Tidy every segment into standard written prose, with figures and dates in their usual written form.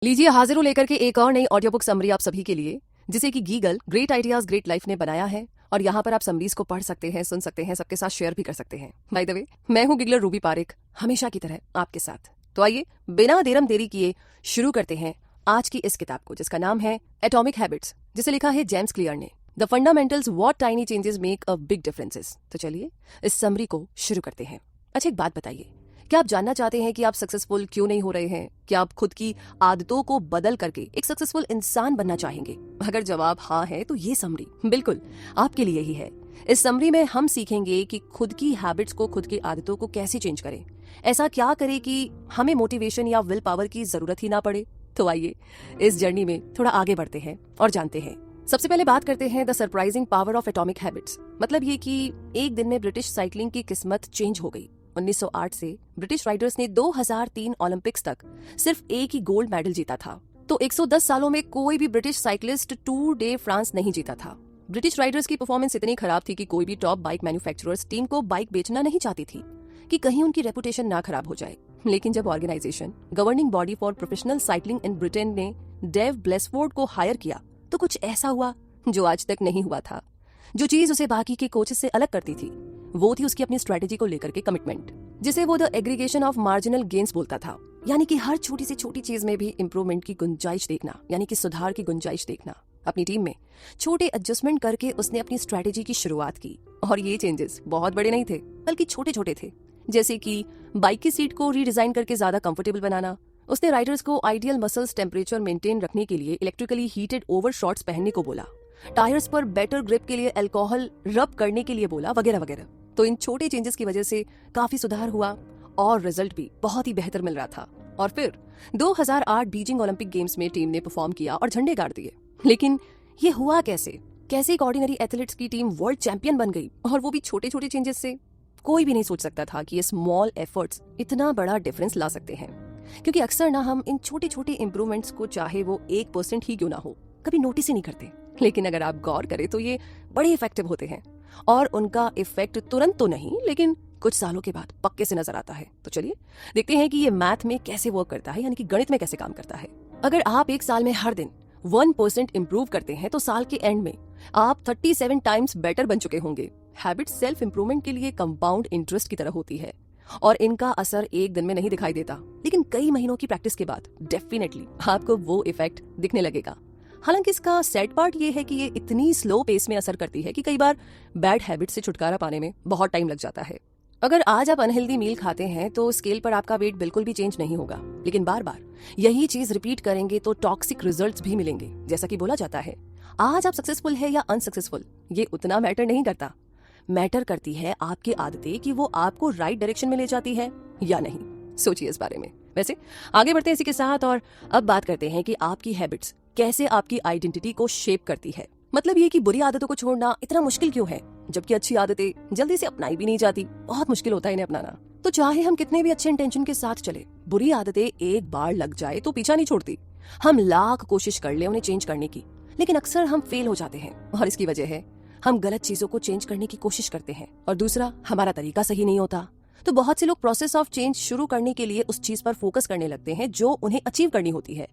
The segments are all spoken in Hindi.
लीजिए हाजिर हूं लेकर के एक और नई ऑडियो बुक समरी आप सभी के लिए, जिसे कि गीगल ग्रेट आइडियाज ग्रेट लाइफ ने बनाया है। और यहाँ पर आप समरीज को पढ़ सकते हैं, सुन सकते हैं, सबके साथ शेयर भी कर सकते हैं। बाय द वे, मैं हूं गिगलर रूबी पारेख, हमेशा की तरह आपके साथ। तो आइए बिना देरम देरी किए शुरू करते हैं आज की इस किताब को, जिसका नाम है एटॉमिक हैबिट्स, जिसे लिखा है जेम्स क्लियर ने। The fundamentals what tiny changes make a big differences. तो चलिए इस समरी को शुरू करते हैं। अच्छा, एक बात बताइए, क्या आप जानना चाहते हैं कि आप सक्सेसफुल क्यों नहीं हो रहे हैं? क्या आप खुद की आदतों को बदल करके एक सक्सेसफुल इंसान बनना चाहेंगे? अगर जवाब हाँ है तो ये समरी बिल्कुल आपके लिए ही है। इस समरी में हम सीखेंगे कि खुद की हैबिट्स को, खुद की आदतों को कैसे चेंज करें। ऐसा क्या करें कि हमें मोटिवेशन या विल पावर की जरूरत ही ना पड़े। तो आइए इस जर्नी में थोड़ा आगे बढ़ते हैं और जानते हैं। सबसे पहले बात करते हैं the surprising power of atomic habits. मतलब ये कि एक दिन में ब्रिटिश साइकिलिंग की किस्मत चेंज हो गई। 1908 से ब्रिटिश राइडर्स ने 2003 ओलंपिक्स तक सिर्फ एक ही गोल्ड मेडल जीता था। तो 110 सालों में कोई भी British cyclist tour day France नहीं जीता था। ब्रिटिश राइडर्स की परफॉर्मेंस इतनी खराब थी कि कोई भी टॉप बाइक मैन्युफैक्चरर्स टीम को बाइक बेचना नहीं चाहती थी कि कहीं उनकी रेपुटेशन ना खराब हो जाए। लेकिन जब organisation governing body for professional cycling in Britain ने डेव ब्लेसफोर्ड को हायर किया, तो कुछ ऐसा हुआ जो आज तक नहीं हुआ था। जो चीज उसे बाकी के कोचेस से अलग करती थी वो थी उसकी अपनी स्ट्रेटेजी को लेकर के कमिटमेंट, जिसे वो the aggregation of marginal gains बोलता था। यानी कि हर छोटी से छोटी चीज में भी इंप्रूवमेंट की गुंजाइश देखना, यानी कि सुधार की गुंजाइश देखना। अपनी टीम में छोटे एडजस्टमेंट करके उसने अपनी स्ट्रेटेजी की शुरुआत की। और ये चेंजेस बहुत बड़े नहीं थे, बल्कि छोटे छोटे थे। जैसे कि बाइक की सीट को रीडिजाइन करके ज्यादा कंफर्टेबल बनाना। उसने राइडर्स को आइडियल मसल्स टेम्परेचर मेंटेन रखने के लिए इलेक्ट्रिकली हीटेड ओवर शॉर्ट्स पहनने को बोला। टायर्स पर बेटर ग्रिप के लिए अल्कोहल रब करने के लिए बोला, वगैरह वगैरह। तो इन छोटे चेंजेस की वजह से काफी सुधार हुआ और रिजल्ट भी बहुत ही बेहतर मिल रहा था। और फिर 2008 बीजिंग ओलंपिक गेम्स में टीम ने परफॉर्म किया और झंडे गाड़ दिए। लेकिन ये हुआ कैसे? कैसे एक ऑर्डिनरी एथलीट्स की टीम वर्ल्ड चैंपियन बन गई, और वो भी छोटे छोटे चेंजेस से? कोई भी नहीं सोच सकता था कि ये स्मॉल एफर्ट्स इतना बड़ा डिफरेंस ला सकते हैं। क्योंकि अक्सर ना हम इन छोटे छोटे इंप्रूवमेंट्स को, चाहे वो 1% ही क्यों ना हो, कभी नोटिस ही नहीं करते। लेकिन अगर आप गौर करें तो ये बड़े इफेक्टिव होते हैं, और उनका इफेक्ट तुरंत तो नहीं, लेकिन कुछ सालों के बाद पक्के से नजर आता है। तो चलिए देखते हैं कि ये मैथ में कैसे वर्क करता है, यानी कि गणित में कैसे काम करता है। अगर आप एक साल में हर दिन 1% इंप्रूव करते हैं तो साल के एंड में आप 37 टाइम्स बेटर बन चुके होंगे। हैबिट सेल्फ इंप्रूवमेंट के लिए कंपाउंड इंटरेस्ट की तरह होती है, और इनका असर एक दिन में नहीं दिखाई देता, लेकिन कई महीनों की प्रैक्टिस के बाद डेफिनेटली आपको वो इफेक्ट दिखने लगेगा। हालांकि इसका सैड पार्ट ये है कि ये इतनी स्लो पेस में असर करती है कि कई बार बैड हैबिट से छुटकारा पाने में बहुत टाइम लग जाता है। अगर आज आप अनहेल्दी मील खाते हैं तो स्केल पर आपका वेट बिल्कुल भी चेंज नहीं होगा, लेकिन बार बार यही चीज रिपीट करेंगे तो टॉक्सिक रिजल्ट्स भी मिलेंगे। जैसा कि बोला जाता है, आज आप सक्सेसफुल है या अनसक्सेसफुल ये उतना मैटर नहीं करता। मैटर करती है आपकी आदतें, कि वो आपको राइट डायरेक्शन में ले जाती है या नहीं। सोचिए इस बारे में। वैसे आगे बढ़ते हैं इसी के साथ, और अब बात करते हैं कि आपकी हैबिट्स कैसे आपकी आइडेंटिटी को शेप करती है। मतलब ये कि बुरी आदतों को छोड़ना इतना मुश्किल क्यों है, जबकि अच्छी आदतें जल्दी से अपनाई भी नहीं जाती। बहुत मुश्किल होता है इन्हें अपनाना। तो चाहे हम कितने भी अच्छे इंटेंशन के साथ चले, बुरी आदतें एक बार लग जाए तो पीछा नहीं छोड़ती। हम लाख कोशिश कर ले उन्हें चेंज करने की, लेकिन अक्सर हम फेल हो जाते हैं। और इसकी वजह है हम गलत चीजों को चेंज करने की कोशिश करते हैं, और दूसरा हमारा तरीका सही नहीं होता। तो बहुत से लोग प्रोसेस ऑफ चेंज शुरू करने के लिए उस चीज पर फोकस करने लगते हैं जो उन्हें अचीव करनी होती है।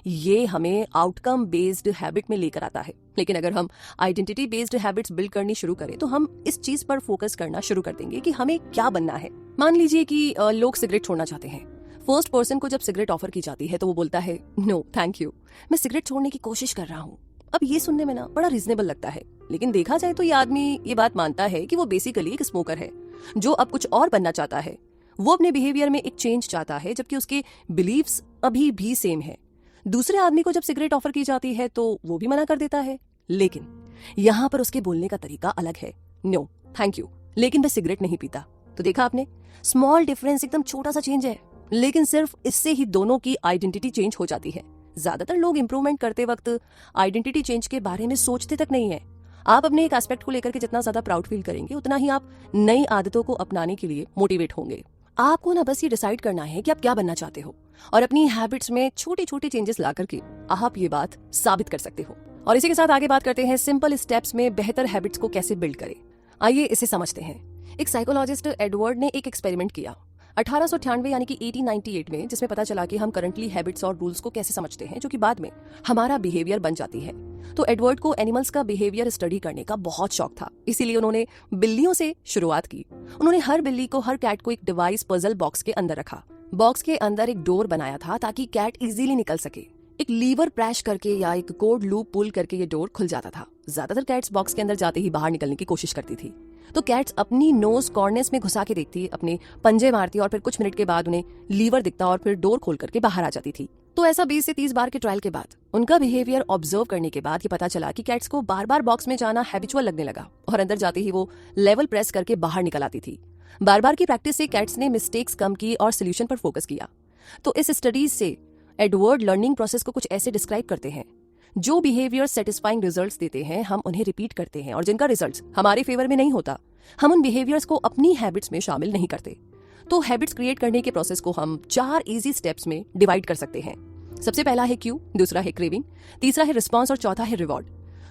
ये हमें आउटकम बेस्ड हैबिट में लेकर आता है। लेकिन अगर हम आइडेंटिटी बेस्ड हैबिट्स बिल्ड करनी शुरू करें तो हम इस चीज पर फोकस करना शुरू कर देंगे कि हमें क्या बनना है। मान लीजिए कि लोग सिगरेट छोड़ना चाहते हैं। फर्स्ट पर्सन को जब सिगरेट ऑफर की जाती है तो वो बोलता है, नो थैंक यू, मैं सिगरेट छोड़ने की कोशिश कर रहा हूँ। अब ये सुनने में ना बड़ा रीजनेबल लगता है, लेकिन देखा जाए तो ये आदमी ये बात मानता है कि वो बेसिकली एक स्मोकर है जो अब कुछ और बनना चाहता है। वो अपने बिहेवियर में एक चेंज चाहता है, जबकि उसके बिलीव्स अभी भी सेम है। दूसरे आदमी को जब सिगरेट ऑफर की जाती है तो वो भी मना कर देता है, लेकिन यहाँ पर उसके बोलने का तरीका अलग है। नो थैंक यू, लेकिन मैं सिगरेट नहीं पीता। तो देखा आपने, स्मॉल डिफरेंस, एकदम छोटा सा चेंज है, लेकिन सिर्फ इससे ही दोनों की आइडेंटिटी चेंज हो जाती है। ज्यादातर लोग इंप्रूवमेंट करते वक्त आइडेंटिटी चेंज के बारे में सोचते तक नहीं है। आप अपने एक एस्पेक्ट को लेकर के जितना ज्यादा प्राउड फील करेंगे, उतना ही आप नई आदतों को अपनाने के लिए मोटिवेट होंगे। आपको ना बस ये डिसाइड करना है कि आप क्या बनना चाहते हो, और अपनी हैबिट्स में छोटे छोटे चेंजेस ला करके आप ये बात साबित कर सकते हो। और इसी के साथ आगे बात करते हैं सिंपल स्टेप्स में बेहतर हैबिट्स को कैसे बिल्ड करें। आइए इसे समझते हैं। एक साइकोलॉजिस्ट एडवर्ड ने एक एक्सपेरिमेंट किया। 1898 यानी कि 1898 में, जिसमें पता चला कि हम करंटली हैबिट्स और रूल्स को कैसे समझते हैं जो कि बाद में हमारा बिहेवियर बन जाती है। तो एडवर्ड को एनिमल्स का बिहेवियर स्टडी करने का बहुत शौक था, इसीलिए उन्होंने बिल्लियों से शुरुआत की। उन्होंने हर बिल्ली को, हर कैट को एक डिवाइस पजल बॉक्स के अंदर रखा। बॉक्स के अंदर एक डोर बनाया था ताकि कैट इजीली निकल सके। एक लीवर प्रेस करके या एक कोड लूप पुल करके ये डोर खुल जाता था। ज्यादातर कैट्स बॉक्स के अंदर जाते ही बाहर निकलने की कोशिश करती थी, तो कैट्स अपनी नोज कॉर्नर्स में घुसा के देखती, अपने पंजे मारती और फिर कुछ मिनट के बाद उन्हें लीवर दिखता और फिर डोर खोल करके बाहर आ जाती थी। तो ऐसा 20 से 30 बार के ट्रायल के बाद, उनका बिहेवियर ऑब्जर्व करने के बाद ये पता चला कि कैट्स को बार बार बॉक्स में जाना हैबिचुअल लगने लगा और अंदर जाते ही वो लेवल प्रेस करके बाहर निकल आती थी। बार बार की प्रैक्टिस से कैट्स ने मिस्टेक्स कम की और सोल्यूशन पर फोकस किया। तो इस स्टडीज से एडवर्ड लर्निंग प्रोसेस को कुछ ऐसे डिस्क्राइब करते हैं, जो बिहेवियर सेटिस्फाइंग रिजल्ट्स देते हैं हम उन्हें रिपीट करते हैं, और जिनका रिजल्ट्स हमारे फेवर में नहीं होता हम उन बिहेवियर्स को अपनी हैबिट्स में शामिल नहीं करते। तो हैबिट्स क्रिएट करने के प्रोसेस को हम 4 इजी स्टेप्स में डिवाइड कर सकते हैं। सबसे पहला है क्यू, दूसरा है क्रेविंग, तीसरा है रिस्पॉन्स और चौथा है रिवॉर्ड।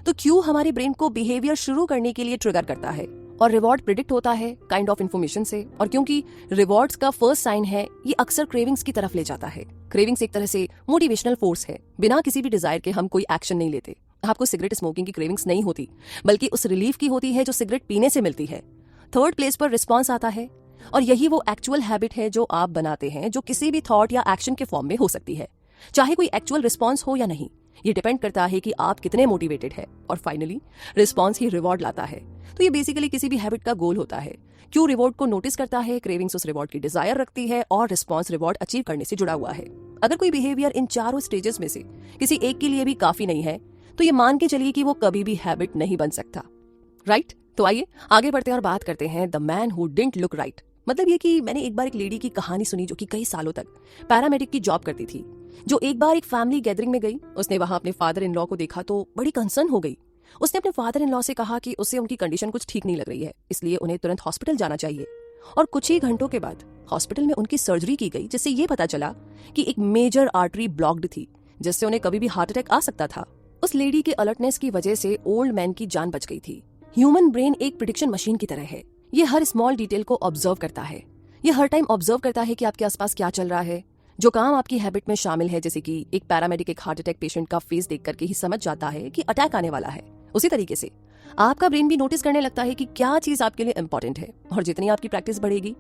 तो क्यू हमारे ब्रेन को बिहेवियर शुरू करने के लिए ट्रिगर करता है और रिवॉर्ड प्रिडिक्ट होता है काइंड ऑफ इन्फॉर्मेशन से, और क्योंकि रिवॉर्ड्स का फर्स्ट साइन है ये अक्सर क्रेविंग्स की तरफ ले जाता है। क्रेविंग्स एक तरह से मोटिवेशनल फोर्स है। बिना किसी भी डिजायर के हम कोई एक्शन नहीं लेते। आपको सिगरेट स्मोकिंग की क्रेविंग्स नहीं होती, बल्कि उस रिलीफ की होती है जो सिगरेट पीने से मिलती है। थर्ड प्लेस पर रिस्पॉन्स आता है, और यही वो एक्चुअल हैबिट है जो आप बनाते हैं, जो किसी भी थॉट या एक्शन के फॉर्म में हो सकती है, चाहे कोई एक्चुअल रिस्पॉन्स हो या नहीं। ये डिपेंड करता है कि आप कितने मोटिवेटेड है। और फाइनली रिस्पॉन्स ही रिवॉर्ड लाता है। तो ये बेसिकली किसी भी हैबिट का गोल होता है। क्यों रिवॉर्ड को नोटिस करता है, क्रेविंग्स उस रिवॉर्ड की डिजायर रखती है, और रिस्पॉन्स रिवॉर्ड अचीव करने से जुड़ा हुआ है। अगर कोई बिहेवियर इन चारों स्टेजेस में से किसी एक के लिए भी काफी नहीं है, तो ये मान के चलिए कि वो कभी भी हैबिट नहीं बन सकता, राइट? तो आइए आगे बढ़ते हैं और बात करते हैं the man who didn't look right. मतलब ये कि मैंने एक बार एक लेडी की कहानी सुनी जो कि कई सालों तक पैरामेडिक की जॉब करती थी, जो एक बार एक फैमिली गैदरिंग में गई। उसने वहां अपने फादर इन लॉ को देखा तो बड़ी कंसर्न हो गई। उसने अपने फादर इन लॉ से कहा कि उससे उनकी कंडीशन कुछ ठीक नहीं लग रही है, इसलिए उन्हें तुरंत हॉस्पिटल जाना चाहिए। और कुछ ही घंटों के बाद हॉस्पिटल में उनकी सर्जरी की गई, जिससे ये पता चला कि एक मेजर आर्टरी ब्लॉक्ड थी, जिससे उन्हें कभी भी हार्ट अटैक आ सकता था। उस लेडी के अलर्टनेस की वजह से ओल्ड मैन की जान बच गई थी। ह्यूमन ब्रेन एक प्रिडिक्शन मशीन की तरह है। ये हर स्मॉल डिटेल को ऑब्जर्व करता है। ये हर टाइम ऑब्जर्व करता है कि आपके आसपास क्या चल रहा है, जो काम आपकी हैबिट में शामिल है। जैसे कि एक पैरामेडिक एक हार्ट अटैक पेशेंट का फेस देख करके ही समझ जाता है कि अटैक आने वाला है, उसी तरीके से आपका ब्रेन भी नोटिस करने लगता है कि क्या चीज आपके लिए इंपॉर्टेंट है। और जितनी आपकी प्रैक्टिस बढ़ेगी,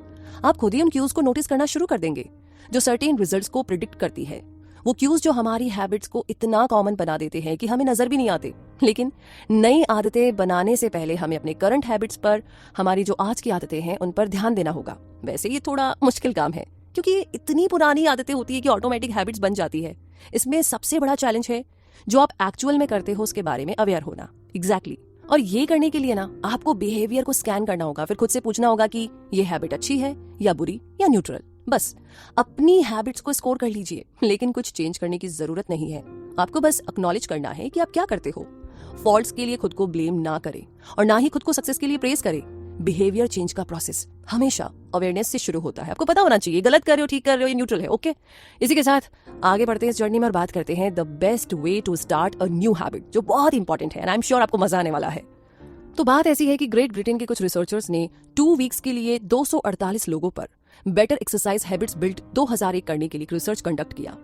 आप खुद ही उन क्यूज को नोटिस करना शुरू कर देंगे जो सर्टेन रिजल्ट्स को प्रिडिक्ट करती है। वो क्यूज जो हमारी हैबिट्स को इतना कॉमन बना देते हैं कि हमें नजर भी नहीं आते। लेकिन नई आदतें बनाने से पहले हमें अपने करंट हैबिट्स पर, हमारी जो आज की आदतें हैं उन पर ध्यान देना होगा। वैसे ये थोड़ा मुश्किल काम है, क्योंकि ये इतनी पुरानी आदतें होती है कि ऑटोमेटिक हैबिट्स बन जाती है। इसमें सबसे बड़ा चैलेंज है जो आप एक्चुअल में करते हो उसके बारे में अवेयर होना। एग्जैक्टली। और ये करने के लिए ना आपको बिहेवियर को स्कैन करना होगा, फिर खुद से पूछना होगा कि ये हैबिट अच्छी है या बुरी या न्यूट्रल। बस अपनी हैबिट्स को स्कोर कर लीजिए, लेकिन कुछ चेंज करने की जरूरत नहीं है। आपको बस एक्नॉलेज करना है कि आप क्या करते हो। फॉल्ट्स के लिए खुद को ब्लेम ना करें और ना ही खुद को सक्सेस के लिए प्रेज करें। बिहेवियर चेंज का प्रोसेस हमेशा अवेयरनेस से शुरू होता है। आपको पता होना चाहिए गलत कर रहे हो, ठीक कर रहे हो, ये न्यूट्रल है। ओके, इसी के साथ आगे बढ़ते हैं इस जर्नी में और बात करते हैं the best way to start a new habit, जो बहुत इंपॉर्टेंट है एंड आई एम श्योर आपको मजा आने वाला है। तो बात ऐसी है कि ग्रेट ब्रिटेन के कुछ रिसर्चर्स ने 2 वीक्स के लिए 248 लोगों पर बेटर एक्सरसाइज हैबिट्स बिल्ड 2001 करने के लिए रिसर्च कंडक्ट किया।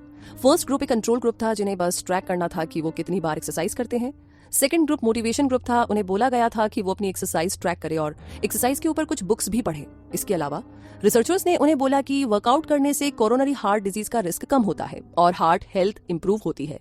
फर्स्ट ग्रुप एक कंट्रोल ग्रुप था, जिन्हें बस ट्रैक करना था कि वो कितनी बार एक्सरसाइज करते हैं। सेकंड ग्रुप मोटिवेशन ग्रुप था, उन्हें बोला गया था कि वो अपनी एक्सरसाइज ट्रैक करे और एक्सरसाइज के ऊपर कुछ बुक्स भी पढ़े। इसके अलावा रिसर्चर्स ने उन्हें बोला कि वर्कआउट करने से कोरोनरी हार्ट डिजीज का रिस्क कम होता है और हार्ट हेल्थ इंप्रूव होती है।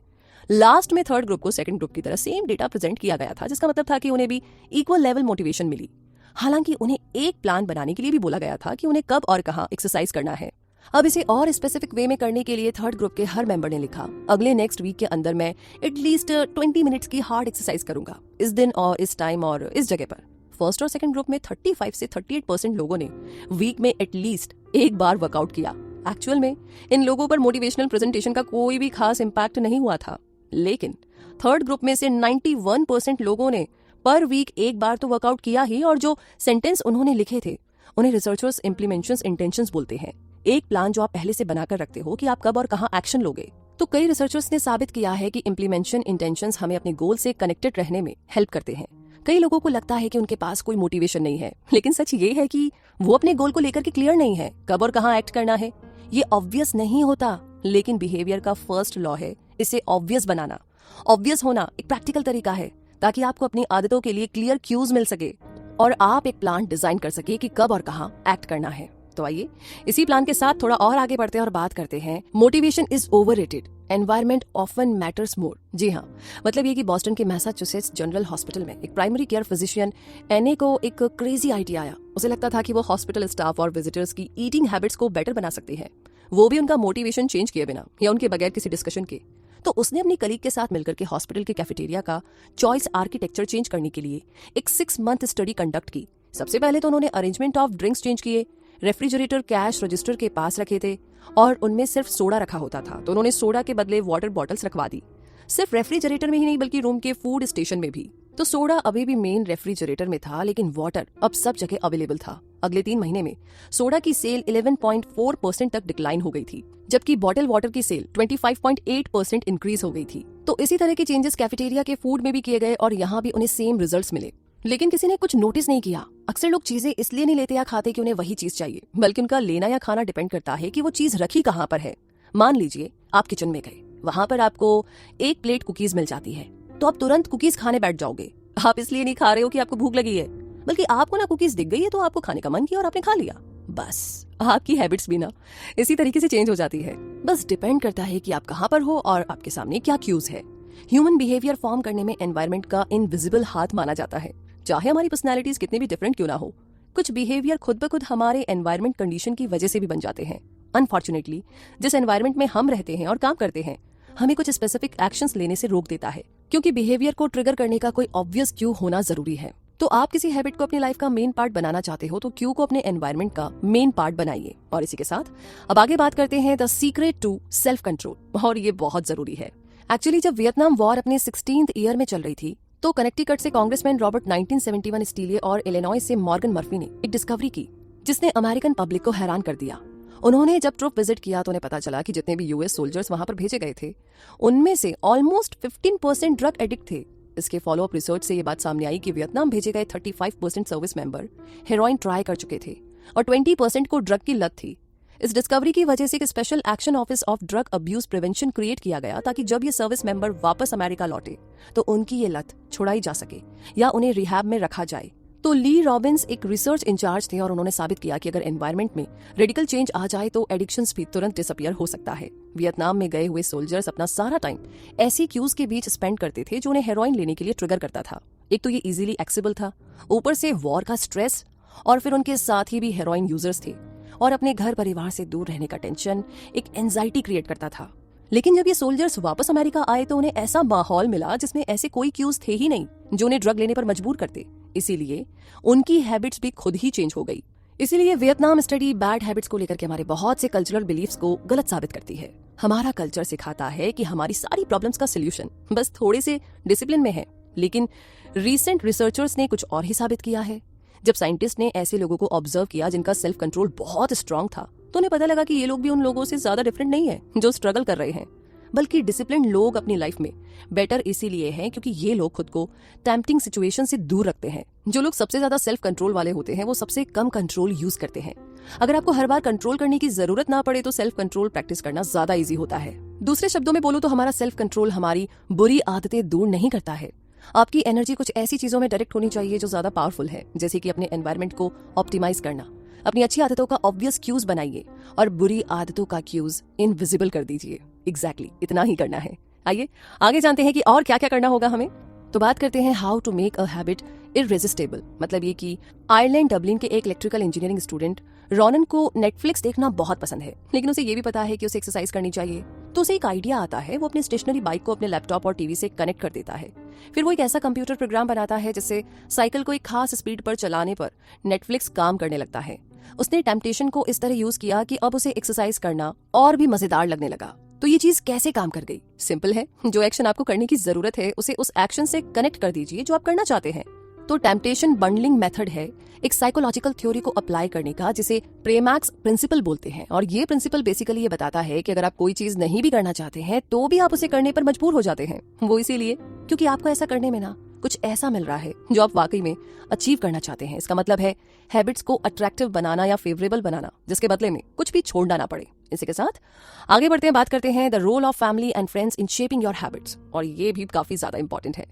लास्ट में थर्ड ग्रुप को सेकंड ग्रुप की तरह सेम डेटा प्रेजेंट किया गया था, जिसका मतलब था कि उन्हें भी इक्वल लेवल मोटिवेशन मिली। हालांकि उन्हें एक प्लान बनाने के लिए भी बोला गया था कि उन्हें कब और कहां एक्सरसाइज करना है। अब इसे और स्पेसिफिक वे में करने के लिए थर्ड ग्रुप के हर मेंबर ने लिखा, अगले नेक्स्ट वीक के अंदर मैं एटलीस्ट 20 मिनट्स की हार्ड एक्सरसाइज करूंगा, इस दिन और इस टाइम और इस जगह पर। फर्स्ट और सेकंड ग्रुप में 35 से 38% लोगों ने वीक में एटलीस्ट एक बार वर्कआउट किया। एक्चुअल में इन लोगों पर मोटिवेशनल प्रेजेंटेशन का कोई भी खास इंपैक्ट नहीं हुआ था, लेकिन थर्ड ग्रुप में से 91% लोगों ने पर वीक एक बार तो वर्कआउट किया ही, और जो सेंटेंस उन्होंने लिखे थे उन्हें रिसर्चर्स इम्प्लीमेंशंस इंटेंशंस बोलते हैं। एक प्लान जो आप पहले से बनाकर रखते हो कि आप कब और कहां एक्शन लोगे। तो कई रिसर्चर्स ने साबित किया है कि इम्प्लीमेंशन इंटेंशंस हमें अपने गोल से कनेक्टेड रहने में हेल्प करते हैं। कई लोगों को लगता है कि उनके पास कोई मोटिवेशन नहीं है, लेकिन सच ये है कि वो अपने गोल को लेकर के क्लियर नहीं है, कब और कहाँ एक्ट करना है। ये ऑब्वियस नहीं होता, लेकिन बिहेवियर का फर्स्ट लॉ है इसे ऑब्वियस बनाना। ऑब्वियस होना एक प्रैक्टिकल तरीका है ताकि आपको अपनी आदतों के लिए क्लियर क्यूज मिल सके और आप एक प्लान डिजाइन कर सके कि कब और कहाँ एक्ट करना है। तो आइए इसी प्लान के साथ थोड़ा और आगे बढ़ते हैं और बात करते हैं motivation is overrated, environment often matters more. जी हाँ, मतलब ये कि बॉस्टन के मैसाचुसेट्स जनरल हॉस्पिटल में एक प्राइमरी केयर फिजिशियन एने को एक क्रेजी आइडिया आया। उसे लगता था कि वो हॉस्पिटल स्टाफ और विजिटर्स की ईटिंग हैबिट्स को बेटर बना सकते हैं, वो भी उनका मोटिवेशन चेंज किए बिना या उनके बगैर किसी डिस्कशन के। तो उसने अपनी कलीग के साथ मिलकर के हॉस्पिटल के कैफेटेरिया का चॉइस आर्किटेक्चर चेंज करने के लिए एक 6 मंथ स्टडी कंडक्ट की। सबसे पहले तो उन्होंने अरेंजमेंट ऑफ ड्रिंक्स चेंज किए, रेफ्रिजरेटर कैश रजिस्टर के पास रखे थे और उनमें सिर्फ सोडा रखा होता था, तो उन्होंने सोडा के बदले वाटर बॉटल्स रखवा दी। सिर्फ रेफ्रिजरेटर में ही नहीं बल्कि रूम के फूड स्टेशन में भी। तो सोडा अभी भी मेन रेफ्रिजरेटर में था, लेकिन वाटर अब सब जगह अवेलेबल था। अगले 3 महीने में सोडा की सेल 11.4% तक डिक्लाइन हो गई थी, जबकि बॉटल वाटर की सेल 25.8% इंक्रीज हो गई थी। तो इसी तरह के चेंजेस कैफेटेरिया के फूड में भी किए गए और यहाँ भी उन्हें सेम रिजल्ट्स मिले, लेकिन किसी ने कुछ नोटिस नहीं किया। अक्सर लोग चीजें इसलिए नहीं लेते या खाते कि उन्हें वही चीज चाहिए, बल्कि उनका लेना या खाना डिपेंड करता है कि वो चीज रखी कहाँ पर है। मान लीजिए आप किचन में गए, वहां पर आपको एक प्लेट कुकीज मिल जाती है, तो आप तुरंत कुकीज खाने बैठ जाओगे। आप इसलिए नहीं खा रहे हो कि आपको भूख लगी है, बल्कि आपको ना कुकीज दिख गई है तो आपको खाने का मन किया और आपने खा लिया। बस आपकी हैबिट्स भी ना इसी तरीके से चेंज हो जाती है। बस डिपेंड करता है कि आप कहाँ पर हो और आपके सामने क्या क्यूज है। ह्यूमन बिहेवियर फॉर्म करने में एनवायरनमेंट का इनविजिबल हाथ माना जाता है, चाहे हमारी पर्सनैलिटीज कितनी भी डिफरेंट क्यों ना हो। कुछ बिहेवियर खुद ब खुद हमारे एनवायरनमेंट कंडीशन की वजह से भी बन जाते हैं। अनफॉर्चुनेटली जिस एनवायरनमेंट में हम रहते हैं और काम करते हैं, हमें कुछ स्पेसिफिक एक्शंस लेने से रोक देता है, क्योंकि बिहेवियर को ट्रिगर करने का कोई ऑब्वियस क्यू होना जरूरी है। तो आप किसी हैबिट को अपनी लाइफ का मेन पार्ट बनाना चाहते हो तो क्यू को अपने एनवायरनमेंट का मेन पार्ट बनाइए। और इसी के साथ अब आगे बात करते हैं the secret to self control, और ये बहुत जरूरी है। एक्चुअली जब वियतनाम वॉर अपने 16th ईयर में चल रही थी, तो कनेक्टिकट से कांग्रेसमैन रॉबर्ट 1971 स्टीलिए और इलिनॉय से मॉर्गन मर्फी ने एक डिस्कवरी की जिसने अमेरिकन पब्लिक को हैरान कर दिया। उन्होंने जब ट्रूप विजिट किया तो उन्हें पता चला कि जितने भी यूएस सोल्जर्स वहां पर भेजे गए थे, उनमें से ऑलमोस्ट 15% ड्रग एडिक्ट थे। इसके फॉलोअप रिसर्च से ये बात सामने आई कि वियतनाम भेजे गए 35% सर्विस मेंबर हेरोइन ट्राई कर चुके थे और 20% को ड्रग की लत थी। इस डिस्कवरी की वजह से एक special action office of drug abuse prevention create किया गया ताकि जब ये सर्विस मेंबर वापस अमेरिका लौटे तो उनकी ये लत छुड़ाई जा सके या उन्हें रिहैब में रखा जाए। तो ली रॉबिन्स एक रिसर्च इंचार्ज थे और उन्होंने साबित किया कि अगर एनवायरनमेंट में रेडिकल चेंज आ जाए तो एडिक्शंस भी तुरंत डिसअपियर हो सकता है। वियतनाम में गए हुए सोल्जर्स अपना सारा टाइम ऐसी क्यूज के बीच स्पेंड करते थे जो उन्हें हेरोइन लेने के लिए ट्रिगर करता था। एक तो ये इजीली एक्सेसिबल था, ऊपर से वॉर का स्ट्रेस, और फिर उनके साथ ही भी हेरोइन यूजर्स थे और अपने घर परिवार से दूर रहने का टेंशन एक एंजाइटी क्रिएट करता था। लेकिन जब ये सोल्जर्स वापस अमेरिका आए तो उन्हें ऐसा माहौल मिला जिसमें ऐसे कोई क्यूज थे ही नहीं जो उन्हें ड्रग लेने पर मजबूर करते। इसीलिए उनकी हैबिट्स भी खुद ही चेंज हो गई। इसीलिए वियतनाम स्टडी बैड हैबिट्स को लेकर के हमारे बहुत से कल्चरल बिलीफ्स को गलत साबित करती है। हमारा कल्चर सिखाता है कि हमारी सारी प्रॉब्लम्स का सोल्यूशन बस थोड़े से डिसिप्लिन में है, लेकिन रीसेंट रिसर्चर्स ने कुछ और ही साबित किया है। जब साइंटिस्ट ने ऐसे लोगों को ऑब्जर्व किया जिनका सेल्फ कंट्रोल बहुत स्ट्रांग था, तो उन्हें पता लगा कि ये लोग भी उन लोगों से ज्यादा डिफरेंट नहीं है जो स्ट्रगल कर रहे हैं, बल्कि डिसिप्लिन लोग अपनी लाइफ में बेटर इसीलिए हैं क्योंकि ये लोग खुद को टेम्पटिंग सिचुएशन से दूर रखते हैं। जो लोग सबसे ज्यादा सेल्फ कंट्रोल वाले होते हैं वो सबसे कम कंट्रोल यूज करते हैं। अगर आपको हर बार कंट्रोल करने की जरूरत ना पड़े तो सेल्फ कंट्रोल प्रैक्टिस करना ज्यादा इजी होता है। दूसरे शब्दों में बोलूं तो हमारा सेल्फ कंट्रोल हमारी बुरी आदतें दूर नहीं करता है। आपकी एनर्जी कुछ ऐसी चीजों में डायरेक्ट होनी चाहिए जो ज्यादा पावरफुल है, जैसे कि अपने एनवायरनमेंट को ऑप्टिमाइज करना। अपनी अच्छी आदतों का ऑब्वियस क्यूज बनाइए और बुरी आदतों का क्यूज इनविजिबल कर दीजिए। एग्जैक्टली इतना ही करना है। आइए आगे जानते हैं कि और क्या क्या करना होगा हमें। तो बात करते हैं how to make a habit irresistible. मतलब ये कि आयरलैंड डबलिन के एक इलेक्ट्रिकल इंजीनियरिंग स्टूडेंट रोनन को नेटफ्लिक्स देखना बहुत पसंद है, लेकिन उसे ये भी पता है कि उसे एक्सरसाइज करनी चाहिए। तो उसे एक आइडिया आता है, वो अपने स्टेशनरी बाइक को अपने लैपटॉप और टीवी से कनेक्ट कर देता है। फिर वो एक ऐसा कंप्यूटर प्रोग्राम बनाता है जिससे साइकिल को एक खास स्पीड पर चलाने पर नेटफ्लिक्स काम करने लगता है। उसने टेम्पटेशन को इस तरह यूज किया कि अब उसे एक्सरसाइज करना और भी मजेदार लगने लगा। तो ये चीज कैसे काम कर गई? सिंपल है, जो एक्शन आपको करने की जरूरत है उसे उस एक्शन से कनेक्ट कर दीजिए जो आप करना चाहते हैं। तो टेम्पटेशन बंडलिंग मेथड है एक साइकोलॉजिकल थ्योरी को अप्लाई करने का, जिसे प्रेमैक्स प्रिंसिपल बोलते हैं। और ये प्रिंसिपल बेसिकली ये बताता है कि अगर आप कोई चीज नहीं भी करना चाहते हैं तो भी आप उसे करने पर मजबूर हो जाते हैं। वो इसीलिए क्योंकि आपको ऐसा करने में ना कुछ ऐसा मिल रहा है जो आप वाकई में अचीव करना चाहते हैं। इसका मतलब है हैबिट्स को अट्रैक्टिव बनाना या फेवरेबल बनाना, जिसके बदले में कुछ भी छोड़ना ना पड़े। इसी के साथ आगे बढ़ते हैं, बात करते हैं the role of family and friends in shaping your habits. और ये भी काफी ज्यादा इंपॉर्टेंट है,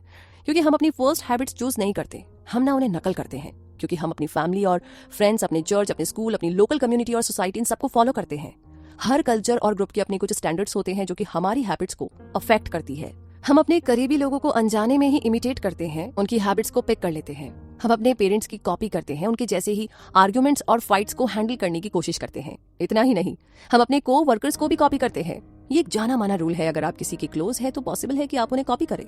क्योंकि हम अपनी फर्स्ट हैबिट्स चूज नहीं करते, हम ना उन्हें नकल करते हैं। क्योंकि हम अपनी फैमिली और फ्रेंड्स, अपने चर्च, अपने स्कूल, अपनी लोकल कम्युनिटी और सोसाइटी, इन सबको फॉलो करते हैं। हर कल्चर और ग्रुप के अपने कुछ स्टैंडर्ड्स होते हैं जो कि हमारी हैबिट्स को अफेक्ट करती है। हम अपने करीबी लोगों को अनजाने में ही इमिटेट करते हैं, उनकी हैबिट्स को पिक कर लेते हैं। हम अपने पेरेंट्स की कॉपी करते हैं, उनके जैसे ही आर्ग्यूमेंट्स और फाइट्स को हैंडल करने की कोशिश करते हैं। इतना ही नहीं, हम अपने को वर्कर्स को भी कॉपी करते हैं। ये एक जाना माना रूल है, अगर आप किसी के क्लोज है तो पॉसिबल है कि आप उन्हें कॉपी करें।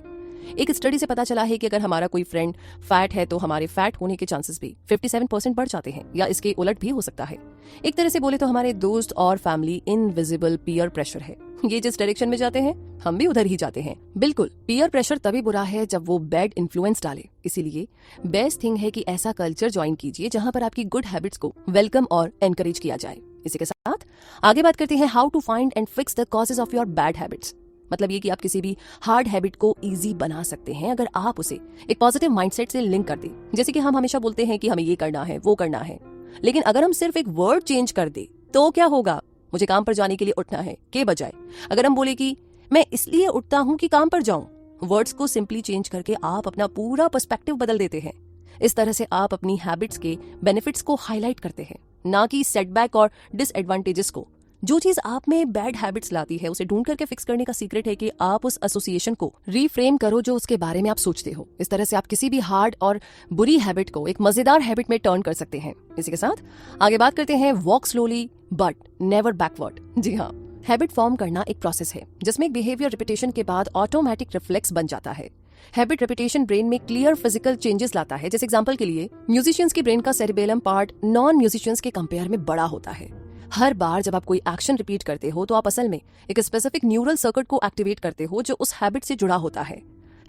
एक स्टडी से पता चला है कि अगर हमारा कोई फ्रेंड फैट है तो हमारे फैट होने के चांसेस भी 57% बढ़ जाते हैं, या इसके उलट भी हो सकता है। एक तरह से बोले तो हमारे दोस्त और फैमिली इनविजिबल पीयर प्रेशर है। ये जिस डायरेक्शन में जाते हैं हम भी उधर ही जाते हैं। बिल्कुल, पीयर प्रेशर तभी बुरा है जब वो बैड इन्फ्लुएंस डाले। इसीलिए बेस्ट थिंग है कि ऐसा कल्चर ज्वाइन कीजिए जहां पर आपकी गुड हैबिट्स को वेलकम और एनकरेज किया जाए। इसी के साथ आगे बात करते हैं how to find and fix the causes of your bad habits. मतलब ये कि आप किसी भी हार्ड हैबिट को इजी बना सकते हैं अगर आप उसे एक पॉजिटिव माइंडसेट से लिंक कर दें। जैसे कि हम हमेशा बोलते हैं कि हमें ये करना है, वो करना है, लेकिन अगर हम सिर्फ एक वर्ड चेंज कर दे तो क्या होगा? मुझे काम पर जाने के लिए उठना है के बजाय अगर हम बोले कि मैं इसलिए उठता हूं कि काम पर जाऊं, वर्ड्स को सिंपली चेंज करके आप अपना पूरा पर्सपेक्टिव बदल देते हैं। इस तरह से आप अपनी हैबिट्स के बेनिफिट्स को हाईलाइट करते हैं, ना कि सेटबैक और डिसएडवांटेजेस को। जो चीज आप में बैड हैबिट्स लाती है उसे ढूंढ करके फिक्स करने का सीक्रेट है कि आप उस एसोसिएशन को रीफ्रेम करो जो उसके बारे में आप सोचते हो। इस तरह से आप किसी भी हार्ड और बुरी हैबिट को एक मजेदार हैबिट में टर्न कर सकते हैं। इसी के साथ आगे बात करते हैं walk slowly but never backward. जी हाँ, हैबिट फॉर्म करना एक प्रोसेस है जिसमें एक बिहेवियर रिपीटेशन के बाद ऑटोमेटिक रिफ्लेक्स बन जाता है। हैबिट रिपीटेशन ब्रेन में क्लियर फिजिकल चेंजेस लाता है। जैसे एग्जांपल के लिए म्यूजिशियंस की ब्रेन का सेरिबेलम पार्ट नॉन म्यूजिशियंस के कंपेयर में बड़ा होता है। हर बार जब आप कोई एक्शन रिपीट करते हो तो आप असल में एक स्पेसिफिक न्यूरल सर्किट को एक्टिवेट करते हो जो उस हैबिट से जुड़ा होता है।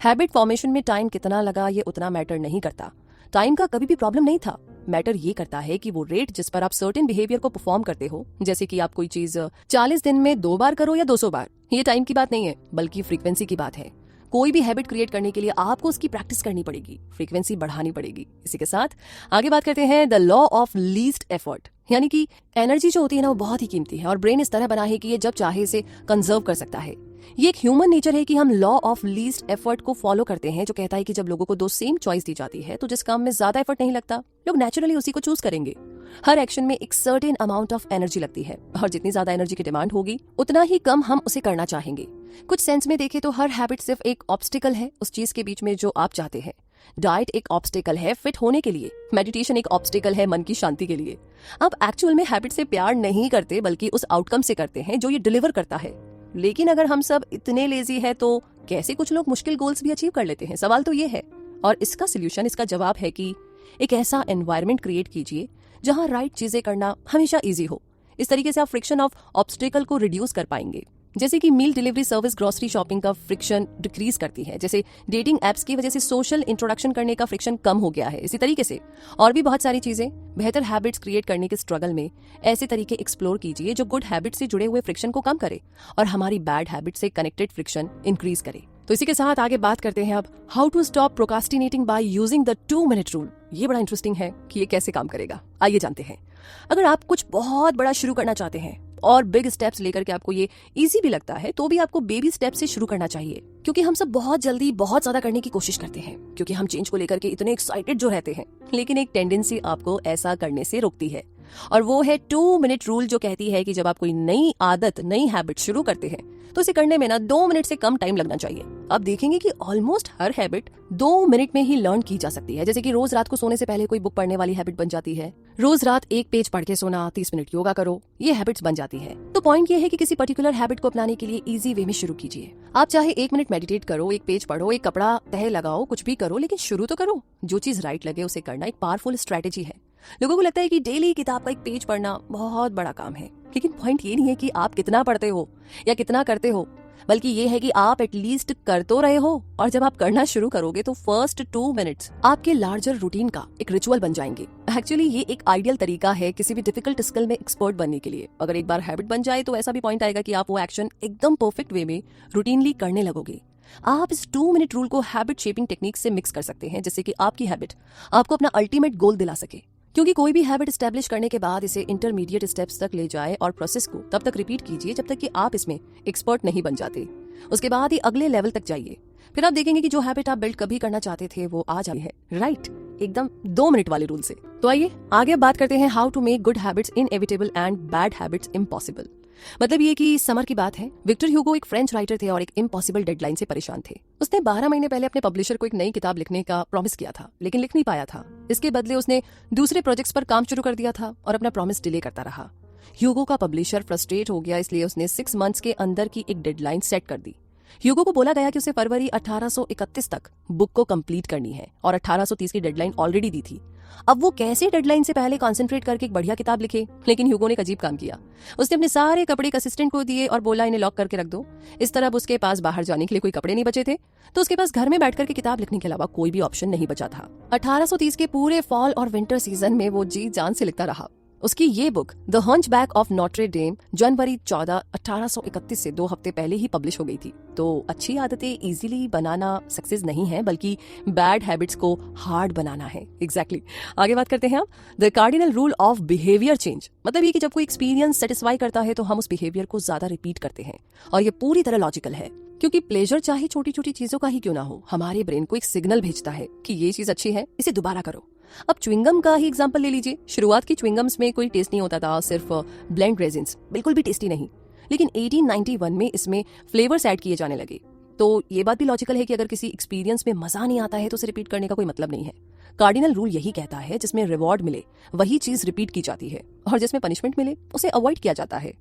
हैबिट फॉर्मेशन में टाइम कितना लगा ये उतना मैटर नहीं करता। टाइम का कभी भी प्रॉब्लम नहीं था। मैटर ये करता है कि वो रेट जिस पर आप सर्टेन बिहेवियर को परफॉर्म करते हो, जैसे कि आप कोई चीज 40 दिन में 2 बार करो या 200 बार, ये टाइम की बात नहीं है बल्कि फ्रीक्वेंसी की बात है। कोई भी हैबिट क्रिएट करने के लिए आपको उसकी प्रैक्टिस करनी पड़ेगी, फ्रीक्वेंसी बढ़ानी पड़ेगी। इसी के साथ आगे बात करते हैं the law of least effort. यानी कि एनर्जी जो होती है ना वो बहुत ही कीमती है और ब्रेन इस तरह बना है कि ये जब चाहे इसे कंजर्व कर सकता है। ये एक ह्यूमन नेचर है कि हम लॉ ऑफ लीस्ट एफर्ट को फॉलो करते हैं, जो कहता है कि जब लोगों को 2 सेम चॉइस दी जाती है तो जिस काम में ज्यादा एफर्ट नहीं लगता लोग नेचुरली उसी को चूज करेंगे। हर एक्शन में एक सर्टेन अमाउंट ऑफ एनर्जी लगती है और जितनी ज्यादा एनर्जी की डिमांड होगी उतना ही कम हम उसे करना चाहेंगे। कुछ सेंस में देखें तो हर हैबिट सिर्फ एक ऑब्स्टिकल है उस चीज के बीच में जो आप चाहते हैं। डाइट एक ऑब्स्टिकल है फिट होने के लिए, मेडिटेशन एक ऑब्स्टिकल है मन की शांति के लिए। आप एक्चुअल में हैबिट से प्यार नहीं करते बल्कि उस आउटकम से करते हैं जो ये डिलीवर करता है। लेकिन अगर हम सब इतने लेजी है तो कैसे कुछ लोग मुश्किल गोल्स भी अचीव कर लेते हैं? सवाल तो ये है, और इसका सोल्यूशन, इसका जवाब है कि एक ऐसा एनवायरनमेंट क्रिएट कीजिए जहां राइट चीजें करना हमेशा इजी हो। इस तरीके से आप फ्रिक्शन ऑफ ऑब्स्टिकल को रिड्यूस कर पाएंगे। जैसे कि मील डिलीवरी सर्विस ग्रोसरी शॉपिंग का फ्रिक्शन डिक्रीज करती है, जैसे डेटिंग एप्स की वजह से सोशल इंट्रोडक्शन करने का फ्रिक्शन कम हो गया है। इसी तरीके से और भी बहुत सारी चीजें। बेहतर हैबिट्स क्रिएट करने के स्ट्रगल में ऐसे तरीके एक्सप्लोर कीजिए जो गुड हैबिट से जुड़े हुए फ्रिक्शन को कम करे और हमारी बैड हैबिट से कनेक्टेड फ्रिक्शन इंक्रीज करे। तो इसी के साथ आगे बात करते हैं अब how to stop procrastinating by using the 2 minute rule. ये बड़ा इंटरेस्टिंग है कि ये कैसे काम करेगा, आइए जानते हैं। अगर आप कुछ बहुत बड़ा शुरू करना चाहते हैं और बिग स्टेप्स लेकर के आपको ये इजी भी लगता है तो भी आपको बेबी स्टेप से शुरू करना चाहिए, क्योंकि हम सब बहुत जल्दी बहुत ज्यादा करने की कोशिश करते हैं क्योंकि हम चेंज को लेकर के इतने एक्साइटेड जो रहते हैं। लेकिन एक टेंडेंसी आपको ऐसा करने से रोकती है और वो है 2 मिनट रूल, जो कहती है कि जब आप कोई नई आदत, नई हैबिट शुरू करते हैं तो इसे करने में ना 2 मिनट से कम टाइम लगना चाहिए। आप देखेंगे कि ऑलमोस्ट हर हैबिट 2 मिनट में ही लर्न की जा सकती है। जैसे कि रोज रात को सोने से पहले कोई बुक पढ़ने वाली हैबिट बन जाती है, रोज रात 1 पेज पढ़ के सोना, 30 मिनट योगा करो, ये हैबिट्स बन जाती है। तो पॉइंट ये है कि किसी पर्टिकुलर हैबिट को अपनाने के लिए इजी वे में शुरू कीजिए। आप चाहे 1 मिनट मेडिटेट करो, 1 पेज पढ़ो, एक कपड़ा तह लगाओ, कुछ भी करो, लेकिन शुरू तो करो। जो चीज राइट लगे उसे करना एक पावरफुल स्ट्रेटेजी है। लोगों को लगता है कि डेली किताब का 1 पेज पढ़ना बहुत बड़ा काम है, लेकिन पॉइंट ये नहीं है कि आप कितना पढ़ते हो या कितना करते हो, बल्कि ये है कि आप एटलीस्ट कर तो रहे हो। और जब आप करना शुरू करोगे तो फर्स्ट 2 मिनट्स आपके लार्जर रूटीन का एक रिचुअल बन जाएंगे। एक्चुअली ये एक आइडियल तरीका है किसी भी डिफिकल्ट स्किल में एक्सपर्ट बनने के लिए। अगर एक बार हैबिट बन जाए तो ऐसा भी पॉइंट आएगा कि आप वो एक्शन एकदम परफेक्ट वे में रूटीनली करने लगोगे। आप इस 2 मिनट रूल को हैबिट शेपिंग टेक्निक से मिक्स कर सकते हैं, जिससे कि आपकी हैबिट आपको अपना अल्टीमेट गोल दिला सके। क्योंकि कोई भी हैबिट एस्टैब्लिश करने के बाद इसे इंटरमीडिएट स्टेप्स तक ले जाए और प्रोसेस को तब तक रिपीट कीजिए जब तक कि आप इसमें एक्सपर्ट नहीं बन जाते। उसके बाद ही अगले लेवल तक जाइए, फिर आप देखेंगे कि जो हैबिट आप बिल्ड कभी करना चाहते थे वो आ जाती है। राइट, एकदम 2 मिनट वाले रूल से। तो आइए आगे बात करते हैं how to make good habits inevitable and bad habits impossible. मतलब ये कि समर की बात है, विक्टर ह्यूगो एक फ्रेंच राइटर थे और एक इम्पॉसिबल डेडलाइन से परेशान थे। उसने 12 महीने पहले अपने पब्लिशर को एक नई किताब लिखने का प्रॉमिस किया था, लेकिन लिख नहीं पाया था। इसके बदले उसने दूसरे प्रोजेक्ट्स पर काम शुरू कर दिया था और अपना प्रॉमिस डिले करता रहा। ह्यूगो का पब्लिशर फ्रस्ट्रेट हो गया, इसलिए उसने 6 मंथ्स के अंदर की एक डेडलाइन सेट कर दी। ह्यूगो को बोला गया कि उसे फरवरी 1831 तक बुक को कंप्लीट करनी है और 1830 की डेडलाइन ऑलरेडी दी थी। अब वो कैसे डेडलाइन से पहले कंसंट्रेट करके एक बढ़िया किताब लिखे? लेकिन ह्यूगो ने एक अजीब काम किया। उसने अपने सारे कपड़े एक असिस्टेंट को दिए और बोला इन्हें लॉक करके रख दो। इस तरह अब उसके पास बाहर जाने के लिए कोई कपड़े नहीं बचे थे, तो उसके पास घर में बैठकर के किताब लिखने के अलावा कोई भी ऑप्शन नहीं बचा था। 1830 के पूरे फॉल और विंटर सीजन में वो जी जान से लिखता रहा। उसकी ये book the Hunchback of Notre Dame जनवरी 14, 1831 से 2 हफ्ते पहले ही पब्लिश हो गई थी। तो अच्छी आदतें इजीली बनाना सक्सेस नहीं है, बल्कि बैड हैबिट्स को हार्ड बनाना है। एग्जैक्टली। आगे बात करते हैं आप the cardinal rule of behaviour change. मतलब ये कि जब कोई एक्सपीरियंस सेटिस्फाई करता है तो हम उस बिहेवियर को ज्यादा रिपीट करते हैं, और ये पूरी तरह लॉजिकल है। क्योंकि प्लेजर चाहे छोटी छोटी चीजों का ही क्यों ना हो, हमारे ब्रेन को एक सिग्नल भेजता है कि ये चीज अच्छी है, इसे दोबारा करो। अब च्युइंगम का ही एग्जांपल ले लीजिए। शुरुआत की च्युइंगम्स में कोई टेस्ट नहीं होता था, सिर्फ ब्लेंड रेजिन्स, बिल्कुल भी टेस्टी नहीं। लेकिन 1891 में इसमें फ्लेवर्स ऐड किए जाने लगे। तो ये बात भी लॉजिकल है कि अगर किसी एक्सपीरियंस में मजा नहीं आता है तो उसे रिपीट करने का कोई मतलब नहीं है। कार्डिनल रूल यही कहता है, जिसमें रिवॉर्ड मिले वही चीज रिपीट की जाती है, और जिसमें पनिशमेंट मिले उसे अवॉइड किया जाता है।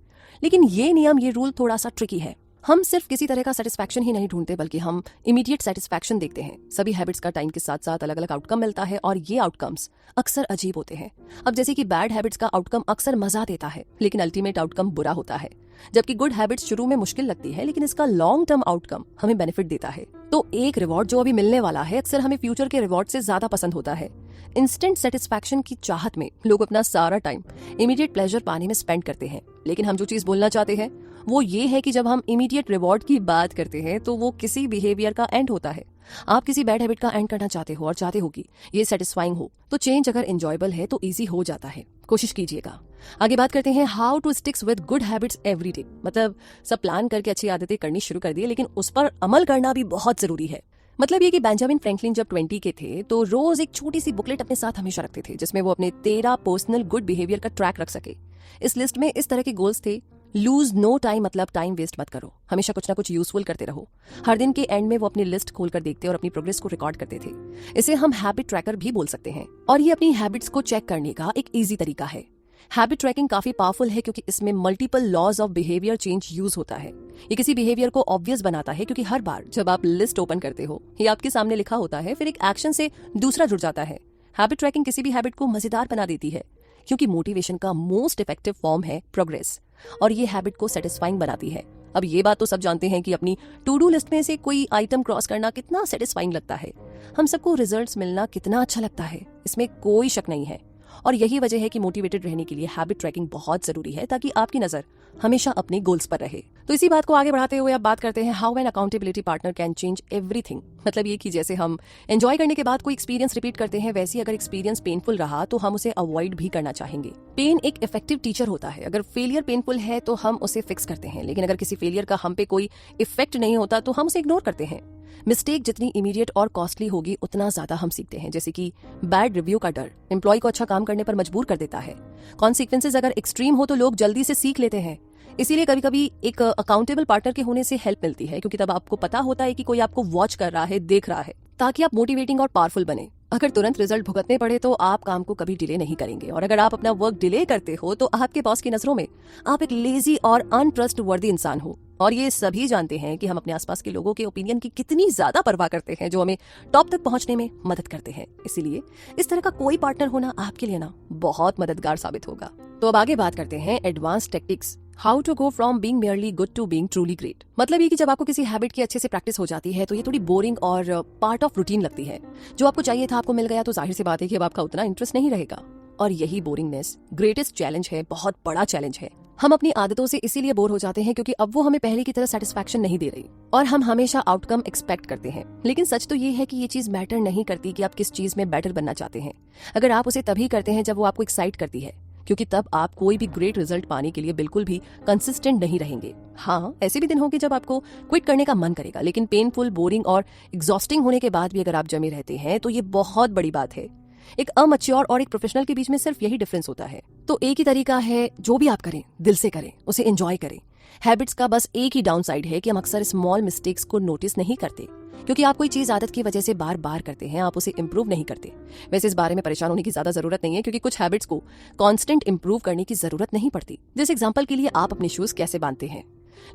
लेकिन ये रूल थोड़ा सा ट्रिकी है। हम सिर्फ किसी तरह का सेटिस्फैक्शन ही नहीं ढूंढते, बल्कि हम इमीडिएट सेटिस्फैक्शन देखते हैं। सभी हैबिट्स का टाइम के साथ साथ अलग अलग आउटकम मिलता है, और ये आउटकम्स अक्सर अजीब होते हैं। अब जैसे कि बैड हैबिट्स का आउटकम अक्सर मजा देता है, लेकिन अल्टीमेट आउटकम बुरा होता है। जबकि गुड हैबिट्स शुरू में मुश्किल लगती है, लेकिन इसका लॉन्ग टर्म आउटकम हमें बेनिफिट देता है। तो एक रिवॉर्ड जो अभी मिलने वाला है अक्सर हमें फ्यूचर के रिवॉर्ड से ज्यादा पसंद होता है। इंस्टेंट सेटिस्फैक्शन की चाहत में लोग अपना सारा टाइम इमीडिएट प्लेजर पाने में स्पेंड करते हैं। लेकिन हम जो चीज बोलना चाहते हैं वो ये है कि जब हम इमीडिएट रिवॉर्ड की बात करते हैं तो वो किसी बिहेवियर का एंड होता है। आप किसी बैड हैबिट का एंड करना चाहते हो और चाहते हो कि ये सेटिस्फाइंग हो, तो चेंज अगर एंजॉयबल है तो इजी हो जाता है। कोशिश कीजिएगा। आगे बात करते हैं how to sticks with good habits every day. मतलब सब प्लान करके अच्छी आदतें करनी शुरू कर दी, लेकिन उस पर अमल करना भी बहुत जरूरी है। मतलब ये कि बेंजामिन फ्रैंकलिन जब 20 के थे तो रोज एक छोटी सी बुकलेट अपने साथ हमेशा रखते थे, जिसमें वो अपने 13 पर्सनल गुड बिहेवियर का ट्रैक रख सके। इस लिस्ट में इस तरह के गोल्स थे: लूज नो टाइम, मतलब टाइम वेस्ट मत करो, हमेशा कुछ ना कुछ यूजफुल करते रहो। हर दिन के एंड में वो अपनी लिस्ट खोलकर देखते और अपनी प्रोग्रेस को रिकॉर्ड करते थे। इसे हम हैबिट ट्रैकर भी बोल सकते हैं, और ये अपनी हैबिट्स को चेक करने का एक ईजी तरीका है। हैबिट ट्रैकिंग काफी पावरफुल है क्योंकि इसमें multiple laws of behaviour change use होता है। ये किसी बिहेवियर को ऑब्वियस बनाता है, क्योंकि हर बार जब आप लिस्ट ओपन करते हो ये आपके सामने लिखा होता है, फिर एक एक्शन से दूसरा जुड़ जाता है। हैबिट ट्रैकिंग किसी भी हैबिट को मजेदार बना देती है, क्योंकि मोटिवेशन का मोस्ट इफेक्टिव फॉर्म है प्रोग्रेस, और ये हैबिट को सेटिस्फाइंग बनाती है। अब ये बात तो सब जानते हैं कि अपनी टू डू लिस्ट में से कोई आइटम क्रॉस करना कितना सेटिस्फाइंग लगता है। हम सबको रिजल्ट्स मिलना कितना अच्छा लगता है, इसमें कोई शक नहीं है। और यही वजह है कि मोटिवेटेड रहने के लिए हैबिट ट्रैकिंग बहुत जरूरी है, ताकि आपकी नजर हमेशा अपने गोल्स पर रहे। तो इसी बात को आगे बढ़ाते हुए अब बात करते हैं how an accountability partner can change everything. मतलब ये कि जैसे हम एंजॉय करने के बाद कोई एक्सपीरियंस रिपीट करते हैं, वैसे अगर एक्सपीरियंस पेनफुल रहा तो हम उसे अवॉइड भी करना चाहेंगे। पेन एक इफेक्टिव टीचर होता है। अगर फेलियर पेनफुल है तो हम उसे फिक्स करते हैं, लेकिन अगर किसी फेलियर का हम पे कोई इफेक्ट नहीं होता तो हम उसे इग्नोर करते हैं। मिस्टेक जितनी इमीडिएट और कॉस्टली होगी उतना ज्यादा हम सीखते हैं। जैसे कि बैड रिव्यू का डर एम्प्लॉय को अच्छा काम करने पर मजबूर कर देता है। कॉन्सिक्वेंसेज अगर एक्सट्रीम हो तो लोग जल्दी से सीख लेते हैं। इसीलिए कभी कभी एक अकाउंटेबल पार्टनर के होने से हेल्प मिलती है, क्योंकि तब आपको पता होता है कि कोई आपको वॉच कर रहा है, देख रहा है, ताकि आप मोटिवेटिंग और पावरफुल बने। अगर तुरंत रिजल्ट भुगतने पड़े तो आप काम को कभी डिले नहीं करेंगे, और अगर आप अपना वर्क डिले करते हो तो आपके बॉस की नजरों में आप एक लेजी और अनट्रस्टवर्दी इंसान हो। और ये सभी जानते हैं कि हम अपने आसपास के लोगों के ओपिनियन की कितनी ज्यादा परवाह करते हैं, जो हमें टॉप तक पहुंचने में मदद करते हैं। इसीलिए इस तरह का कोई पार्टनर होना आपके लिए ना बहुत मददगार साबित होगा। तो अब आगे बात करते हैं advance tactics, how to go from being merely good to being truly great. मतलब ये कि जब आपको किसी हैबिट की अच्छे से प्रैक्टिस हो जाती है तो ये थोड़ी बोरिंग और पार्ट ऑफ रूटीन लगती है। जो आपको चाहिए था आपको मिल गया तो जाहिर सी बात है कि अब आपका उतना इंटरेस्ट नहीं रहेगा। और यही बोरिंगनेस ग्रेटेस्ट चैलेंज है, बहुत बड़ा चैलेंज है। हम अपनी आदतों से इसीलिए बोर हो जाते हैं क्योंकि अब वो हमें पहले की तरह सेटिस्फैक्शन नहीं दे रही और हम हमेशा आउटकम एक्सपेक्ट करते हैं। लेकिन सच तो ये है कि ये चीज मैटर नहीं करती कि आप किस चीज में बेटर बनना चाहते हैं। अगर आप उसे तभी करते हैं जब वो आपको एक्साइट करती है, क्योंकि तब आप कोई भी ग्रेट रिजल्ट पाने के लिए बिल्कुल भी कंसिस्टेंट नहीं रहेंगे। हाँ, ऐसे भी दिन होंगे जब आपको क्विट करने का मन करेगा, लेकिन पेनफुल, बोरिंग और एग्जॉस्टिंग होने के बाद भी अगर आप जमे रहते हैं तो ये बहुत बड़ी बात है। एक अमैच्योर और एक प्रोफेशनल के बीच में सिर्फ यही डिफरेंस होता है। तो एक ही तरीका है, जो भी आप करें दिल से करें, उसे एंजॉय करें। हैबिट्स का बस एक ही डाउन साइड है कि हम अक्सर स्मॉल मिस्टेक्स को नोटिस नहीं करते, क्योंकि आप कोई चीज आदत की वजह से बार बार करते हैं, आप उसे इंप्रूव नहीं करते। वैसे इस बारे में परेशान होने की ज्यादा जरूरत नहीं है, क्योंकि कुछ हैबिट्स को कांस्टेंट इंप्रूव करने की जरूरत नहीं पड़ती। जैसे एग्जांपल के लिए आप अपने शूज कैसे बांधते हैं,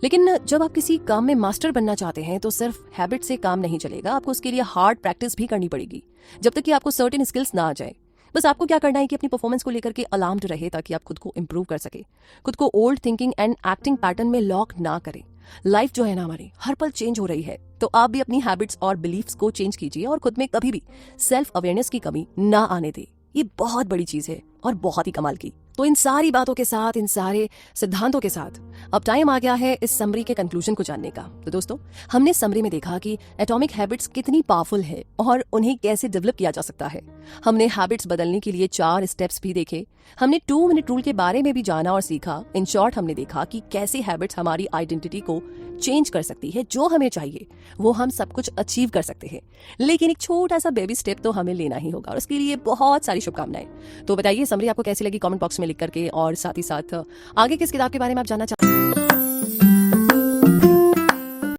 लेकिन जब आप किसी काम में मास्टर बनना चाहते हैं तो सिर्फ हैबिट से काम नहीं चलेगा, आपको उसके लिए हार्ड प्रैक्टिस भी करनी पड़ेगी, जब तक कि आपको सर्टेन स्किल्स ना आ जाए। बस आपको क्या करना है कि अपनी परफॉर्मेंस को लेकर के अलार्म्ड रहे, ताकि आप खुद को इंप्रूव कर सके, खुद को old thinking and acting pattern में लॉक ना करें। लाइफ जो है ना हमारी, हर पल चेंज हो रही है, तो आप भी अपनी हैबिट्स और बिलीफ्स को चेंज कीजिए और खुद में कभी भी सेल्फ अवेयरनेस की कमी ना आने दे। ये बहुत बड़ी चीज है और बहुत ही कमाल की। तो इन सारी बातों के साथ, इन सारे सिद्धांतों के साथ अब टाइम आ गया है इस समरी के कंक्लूजन को जानने का। तो दोस्तों, हमने समरी में देखा कि एटॉमिक हैबिट्स कितनी पावरफुल है और उन्हें कैसे डेवलप किया जा सकता है। हमने हैबिट्स बदलने के लिए 4 स्टेप्स भी देखे। हमने 2 मिनट रूल के बारे में भी जाना और सीखा। इन शॉर्ट, हमने देखा कि कैसे हैबिट्स हमारी आइडेंटिटी को चेंज कर सकती है। जो हमें चाहिए वो हम सब कुछ अचीव कर सकते हैं, लेकिन एक छोटा सा बेबी स्टेप तो हमें लेना ही होगा और उसके लिए बहुत सारी शुभकामनाएं। तो बताइए समरी आपको कैसी लगी कमेंट बॉक्स में लिख करके, और साथ ही साथ आगे किस किताब के बारे में आप जानना चाहते हैं।